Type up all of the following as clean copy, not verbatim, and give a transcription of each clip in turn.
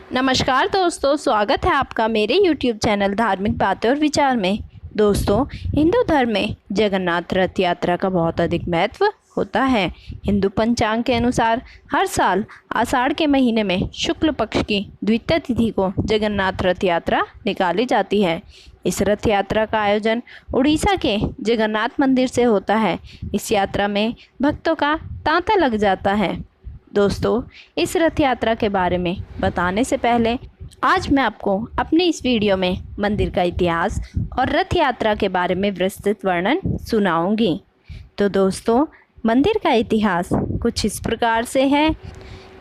नमस्कार दोस्तों, स्वागत है आपका मेरे YouTube चैनल धार्मिक बातें और विचार में। दोस्तों, हिंदू धर्म में जगन्नाथ रथ यात्रा का बहुत अधिक महत्व होता है। हिंदू पंचांग के अनुसार हर साल आषाढ़ के महीने में शुक्ल पक्ष की द्वितीय तिथि को जगन्नाथ रथ यात्रा निकाली जाती है। इस रथ यात्रा का आयोजन उड़ीसा के जगन्नाथ मंदिर से होता है। इस यात्रा में भक्तों का तांता लग जाता है। दोस्तों, इस रथ यात्रा के बारे में बताने से पहले आज मैं आपको अपने इस वीडियो में मंदिर का इतिहास और रथ यात्रा के बारे में विस्तृत वर्णन सुनाऊंगी। तो दोस्तों, मंदिर का इतिहास कुछ इस प्रकार से है।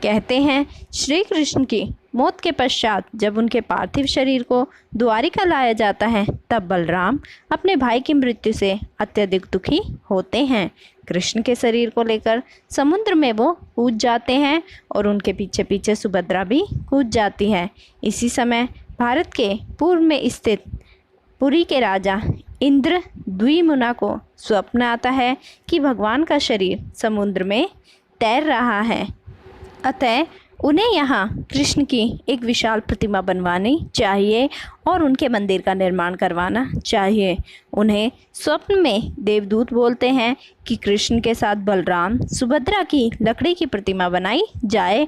कहते हैं, श्री कृष्ण की मौत के पश्चात जब उनके पार्थिव शरीर को द्वारिका लाया जाता है, तब बलराम अपने भाई की मृत्यु से अत्यधिक दुखी होते हैं। कृष्ण के शरीर को लेकर समुद्र में वो कूद जाते हैं और उनके पीछे पीछे सुभद्रा भी कूद जाती है। इसी समय भारत के पूर्व में स्थित पुरी के राजा इंद्र द्विमुना को स्वप्न आता है कि भगवान का शरीर समुद्र में तैर रहा है, अतः उन्हें यहाँ कृष्ण की एक विशाल प्रतिमा बनवानी चाहिए और उनके मंदिर का निर्माण करवाना चाहिए। उन्हें स्वप्न में देवदूत बोलते हैं कि कृष्ण के साथ बलराम सुभद्रा की लकड़ी की प्रतिमा बनाई जाए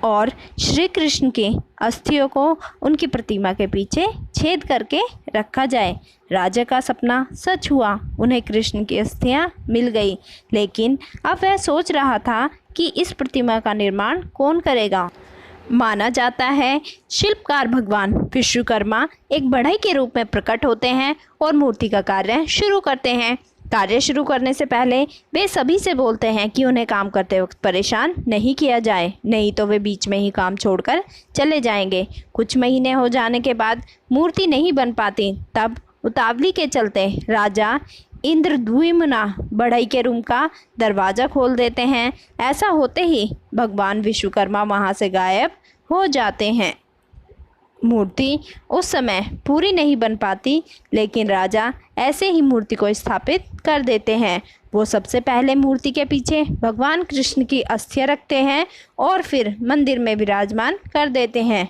और श्री कृष्ण की अस्थियों को उनकी प्रतिमा के पीछे छेद करके रखा जाए। राजा का सपना सच हुआ, उन्हें कृष्ण की अस्थियां मिल गई, लेकिन अब वह सोच रहा था कि इस प्रतिमा का निर्माण कौन करेगा। माना जाता है शिल्पकार भगवान विश्वकर्मा एक बढ़ई के रूप में प्रकट होते हैं और मूर्ति का कार्य शुरू करते हैं। कार्य शुरू करने से पहले वे सभी से बोलते हैं कि उन्हें काम करते वक्त परेशान नहीं किया जाए, नहीं तो वे बीच में ही काम छोड़कर चले जाएंगे। कुछ महीने हो जाने के बाद मूर्ति नहीं बन पाती, तब उतावली के चलते राजा इंद्र द्विमुना बढ़ई के रूम का दरवाज़ा खोल देते हैं। ऐसा होते ही भगवान विश्वकर्मा वहाँ से गायब हो जाते हैं। मूर्ति उस समय पूरी नहीं बन पाती, लेकिन राजा ऐसे ही मूर्ति को स्थापित कर देते हैं। वो सबसे पहले मूर्ति के पीछे भगवान कृष्ण की अस्थियां रखते हैं और फिर मंदिर में विराजमान कर देते हैं।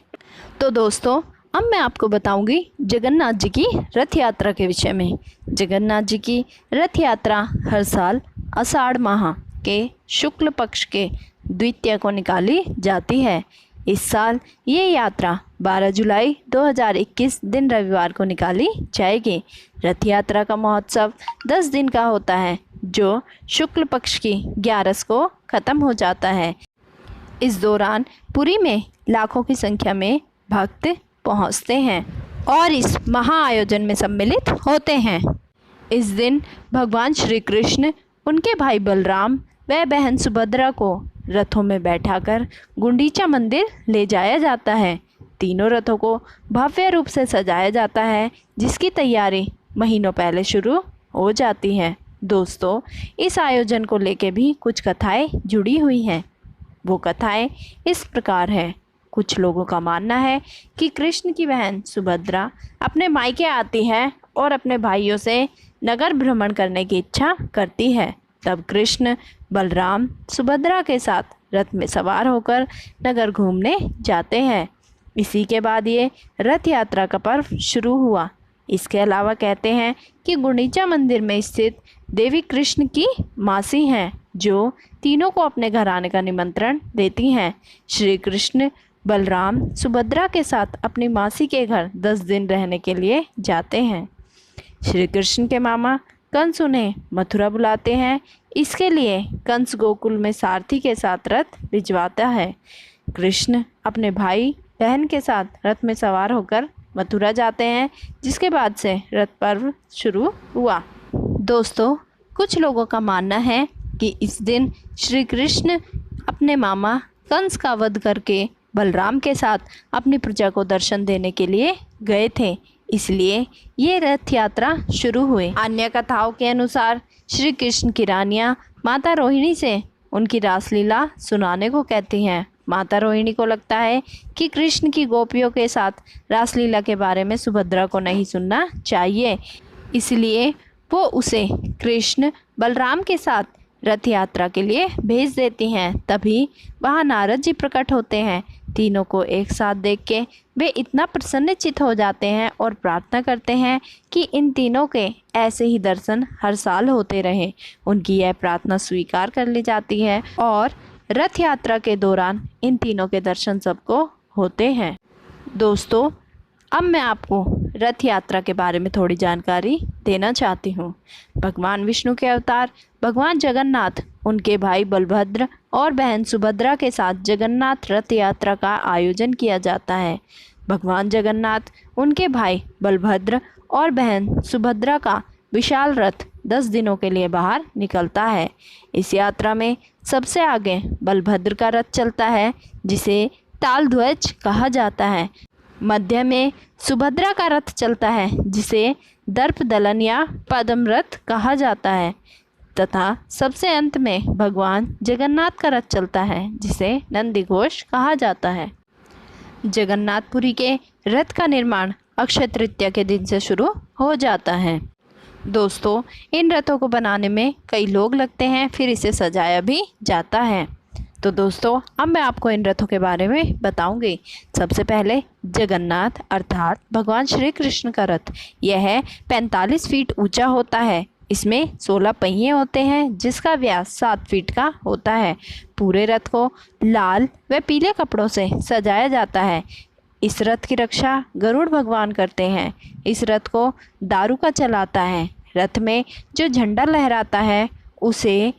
तो दोस्तों, अब मैं आपको बताऊंगी जगन्नाथ जी की रथ यात्रा के विषय में। जगन्नाथ जी की रथ यात्रा हर साल आषाढ़ माह के शुक्ल पक्ष के द्वितीय को निकाली जाती है। इस साल ये यात्रा 12 जुलाई 2021 दिन रविवार को निकाली जाएगी। रथ यात्रा का महोत्सव 10 दिन का होता है, जो शुक्ल पक्ष की 11 को ख़त्म हो जाता है। इस दौरान पुरी में लाखों की संख्या में भक्त पहुंचते हैं और इस महाआयोजन में सम्मिलित होते हैं। इस दिन भगवान श्री कृष्ण उनके भाई बलराम व बहन सुभद्रा को रथों में बैठाकर गुंडीचा मंदिर ले जाया जाता है। तीनों रथों को भव्य रूप से सजाया जाता है, जिसकी तैयारी महीनों पहले शुरू हो जाती है। दोस्तों, इस आयोजन को लेके भी कुछ कथाएं जुड़ी हुई हैं। वो कथाएं इस प्रकार है। कुछ लोगों का मानना है कि कृष्ण की बहन सुभद्रा अपने मायके आती है और अपने भाइयों से नगर भ्रमण करने की इच्छा करती है। तब कृष्ण बलराम सुभद्रा के साथ रथ में सवार होकर नगर घूमने जाते हैं। इसी के बाद ये रथ यात्रा का पर्व शुरू हुआ। इसके अलावा कहते हैं कि गुंडीचा मंदिर में स्थित देवी कृष्ण की मासी हैं, जो तीनों को अपने घर आने का निमंत्रण देती हैं। श्री कृष्ण बलराम सुभद्रा के साथ अपनी मासी के घर 10 दिन रहने के लिए जाते हैं। श्री कृष्ण के मामा कंस उन्हें मथुरा बुलाते हैं। इसके लिए कंस गोकुल में सारथी के साथ रथ भिजवाता है। कृष्ण अपने भाई बहन के साथ रथ में सवार होकर मथुरा जाते हैं, जिसके बाद से रथ पर्व शुरू हुआ। दोस्तों, कुछ लोगों का मानना है कि इस दिन श्री कृष्ण अपने मामा कंस का वध करके बलराम के साथ अपनी प्रजा को दर्शन देने के लिए गए थे, इसलिए ये रथ यात्रा शुरू हुई। अन्य कथाओं के अनुसार श्री कृष्ण की रानियाँ माता रोहिणी से उनकी रासलीला सुनाने को कहती हैं। माता रोहिणी को लगता है कि कृष्ण की गोपियों के साथ रासलीला के बारे में सुभद्रा को नहीं सुनना चाहिए, इसलिए वो उसे कृष्ण बलराम के साथ रथ यात्रा के लिए भेज देती हैं। तभी वहाँ नारद जी प्रकट होते हैं। तीनों को एक साथ देख के वे इतना प्रसन्नचित्त हो जाते हैं और प्रार्थना करते हैं कि इन तीनों के ऐसे ही दर्शन हर साल होते रहें। उनकी यह प्रार्थना स्वीकार कर ली जाती है और रथ यात्रा के दौरान इन तीनों के दर्शन सबको होते हैं। दोस्तों, अब मैं आपको रथ यात्रा के बारे में थोड़ी जानकारी देना चाहती हूँ। भगवान विष्णु के अवतार भगवान जगन्नाथ, उनके भाई बलभद्र और बहन सुभद्रा के साथ जगन्नाथ रथ यात्रा का आयोजन किया जाता है। भगवान जगन्नाथ, उनके भाई बलभद्र और बहन सुभद्रा का विशाल रथ 10 दिनों के लिए बाहर निकलता है। इस यात्रा में सबसे आगे बलभद्र का रथ चलता है, जिसे तालध्वज कहा जाता है। मध्य में सुभद्रा का रथ चलता है, जिसे दर्पदलन या पद्म रथ कहा जाता है, तथा सबसे अंत में भगवान जगन्नाथ का रथ चलता है, जिसे नंदीघोष कहा जाता है। जगन्नाथपुरी के रथ का निर्माण अक्षय तृतीया के दिन से शुरू हो जाता है। दोस्तों, इन रथों को बनाने में कई लोग लगते हैं, फिर इसे सजाया भी जाता है। तो दोस्तों, अब मैं आपको इन रथों के बारे में बताऊंगी। सबसे पहले जगन्नाथ अर्थात भगवान श्री कृष्ण का रथ, यह 45 फीट ऊंचा होता है। इसमें 16 पहिए होते हैं, जिसका व्यास 7 फीट का होता है। पूरे रथ को लाल व पीले कपड़ों से सजाया जाता है। इस रथ की रक्षा गरुड़ भगवान करते हैं। इस रथ को दारुका चलाता है। रथ में जो झंडा लहराता है उसे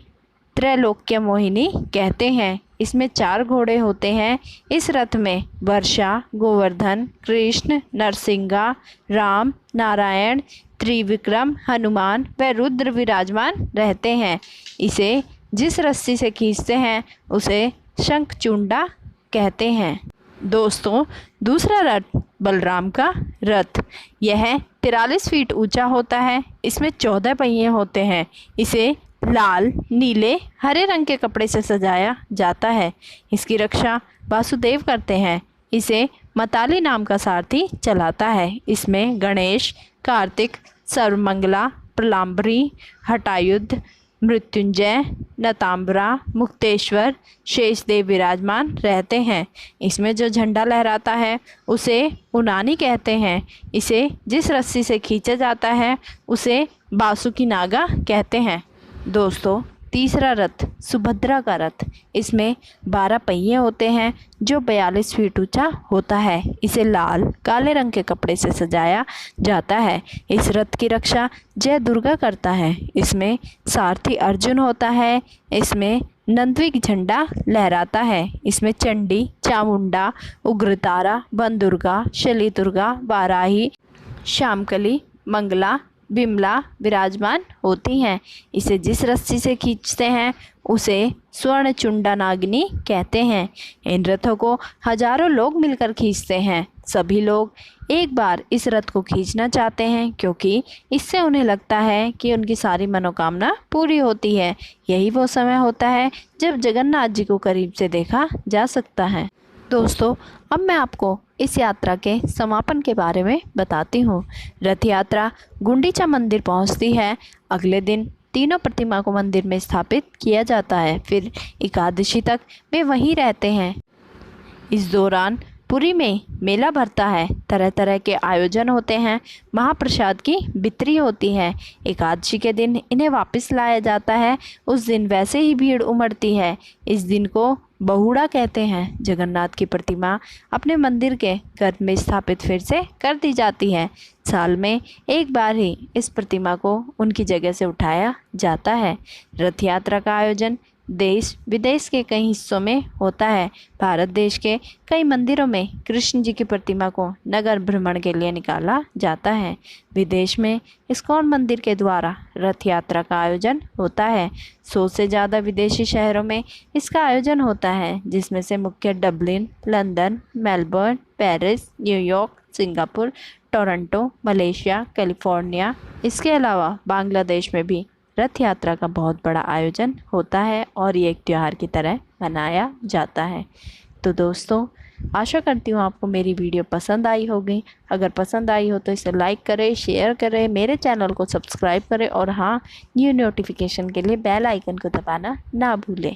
त्रैलोक्य मोहिनी कहते हैं। इसमें 4 घोड़े होते हैं। इस रथ में वर्षा, गोवर्धन, कृष्ण, नरसिंगा, राम, नारायण, त्रिविक्रम, हनुमान व रुद्र विराजमान रहते हैं। इसे जिस रस्सी से खींचते हैं उसे शंखचूंडा कहते हैं। दोस्तों, दूसरा रथ बलराम का रथ, यह 43 फीट ऊंचा होता है। इसमें 14 पहिए होते हैं। इसे लाल, नीले, हरे रंग के कपड़े से सजाया जाता है। इसकी रक्षा वासुदेव करते हैं। इसे मताली नाम का सारथी चलाता है। इसमें गणेश, कार्तिक, सर्वमंगला, प्रलाम्बरी, हटायुध, मृत्युंजय, नताम्बरा, मुक्तेश्वर, शेषदेव विराजमान रहते हैं। इसमें जो झंडा लहराता है उसे उनानी कहते हैं। इसे जिस रस्सी से खींचा जाता है उसे बासुकी नागा कहते हैं। दोस्तों, तीसरा रथ सुभद्रा का रथ, इसमें 12 पहिए होते हैं, जो 42 फीट ऊंचा होता है। इसे लाल काले रंग के कपड़े से सजाया जाता है। इस रथ की रक्षा जय दुर्गा करता है। इसमें सारथी अर्जुन होता है। इसमें नंदविक झंडा लहराता है। इसमें चंडी, चामुंडा, उग्रतारा, वन दुर्गा, शली दुर्गा, वाराही, श्यामकली, मंगला, बिमला विराजमान होती हैं। इसे जिस रस्सी से खींचते हैं उसे स्वर्ण चुंडा नागिनी कहते हैं। इन रथों को हजारों लोग मिलकर खींचते हैं। सभी लोग एक बार इस रथ को खींचना चाहते हैं, क्योंकि इससे उन्हें लगता है कि उनकी सारी मनोकामना पूरी होती है। यही वो समय होता है जब जगन्नाथ जी को करीब से देखा जा सकता है। दोस्तों, अब मैं आपको इस यात्रा के समापन के बारे में बताती हूँ। रथ यात्रा गुंडीचा मंदिर पहुँचती है। अगले दिन तीनों प्रतिमा को मंदिर में स्थापित किया जाता है। फिर एकादशी तक वे वहीं रहते हैं। इस दौरान पुरी में मेला भरता है। तरह तरह के आयोजन होते हैं। महाप्रसाद की बिक्री होती है। एकादशी के दिन इन्हें वापस लाया जाता है। उस दिन वैसे ही भीड़ उमड़ती है। इस दिन को बहुड़ा कहते हैं। जगन्नाथ की प्रतिमा अपने मंदिर के गर्भ में स्थापित फिर से कर दी जाती है। साल में एक बार ही इस प्रतिमा को उनकी जगह से उठाया जाता है। रथ यात्रा का आयोजन देश विदेश के कई हिस्सों में होता है। भारत देश के कई मंदिरों में कृष्ण जी की प्रतिमा को नगर भ्रमण के लिए निकाला जाता है। विदेश में इस्कॉन मंदिर के द्वारा रथ यात्रा का आयोजन होता है। 100 से ज़्यादा विदेशी शहरों में इसका आयोजन होता है, जिसमें से मुख्य Dublin, London, Melbourne, Paris, New York, Singapore, Toronto, Malaysia, California, इसके अलावा बांग्लादेश में भी रथ यात्रा का बहुत बड़ा आयोजन होता है और ये एक त्यौहार की तरह मनाया जाता है। तो दोस्तों, आशा करती हूँ आपको मेरी वीडियो पसंद आई होगी। अगर पसंद आई हो तो इसे लाइक करें, शेयर करें, मेरे चैनल को सब्सक्राइब करें और हाँ, न्यू नोटिफिकेशन के लिए बेल आइकन को दबाना ना भूलें।